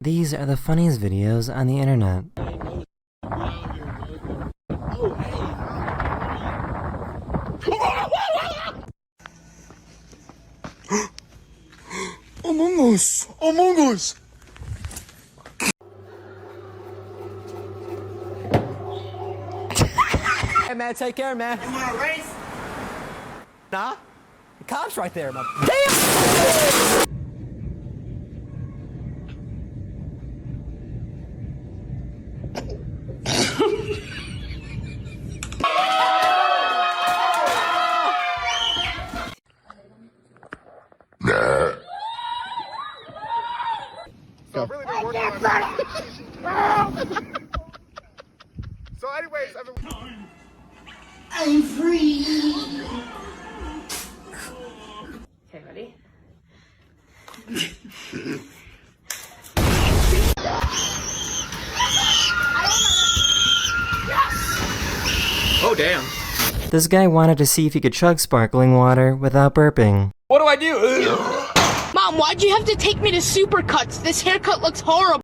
These are the funniest videos on the internet. Among Us! Among Us! Hey man, take care, man. You wanna race? Nah? The cop's right there, man. Damn! So I've really been working on that. So anyways, I'm free. Okay, ready? Oh damn. This guy wanted to see if he could chug sparkling water without burping. What do I do? Mom, why'd you have to take me to Supercuts? This haircut looks horrible.